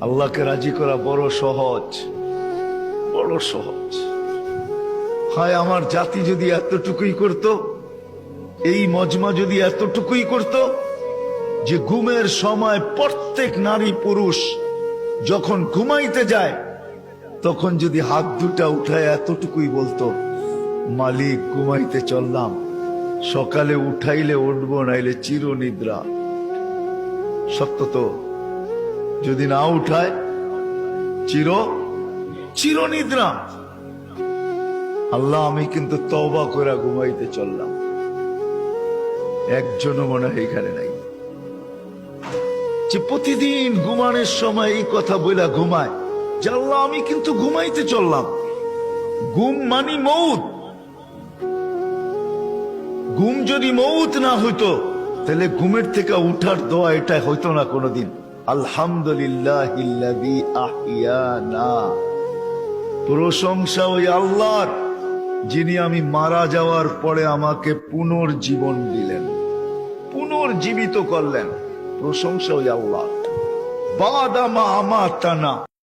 আল্লাহকে রাজি করা বড় সহজ, বড় সহজ। হায় আমার জাতি যদি এতটুকুই করত, এই মজমা যদি এতটুকুই করত যে ঘুমের সময় প্রত্যেক নারী পুরুষ যখন ঘুমাইতে যায় তখন যদি হাত দুটা উঠায় এতটুকুই বলতো, মালিক ঘুমাইতে চললাম, সকালে উঠাইলে উঠবো, নাইলে চিরনিদ্রা। সত্য তো, যদি না উঠায় চিরনিদ্রা। আল্লাহ আমি কিন্তু তওবা করে ঘুমাইতে চললাম। একজনও মনে হয় এখানে নাই যে প্রতিদিন ঘুমানোর সময় এই কথা বইলা ঘুমায় যে আল্লাহ আমি কিন্তু ঘুমাইতে চললাম। ঘুম মানি মৌত। ঘুম যদি মৌত না হইতো তাহলে ঘুমের থেকে উঠার দোয়া এটা হইতো না কোনোদিন। আলহামদুলিল্লাহিল্লাযী আহিয়ানা, প্রশংসা ওই আল্লাহর যিনি আমি মারা যাওয়ার পরে আমাকে পুনর্জীবন দিলেন, পুনর্জীবিত করলেন। প্রশংসা ওই আল্লাহ। বাদা মা আমাতানা।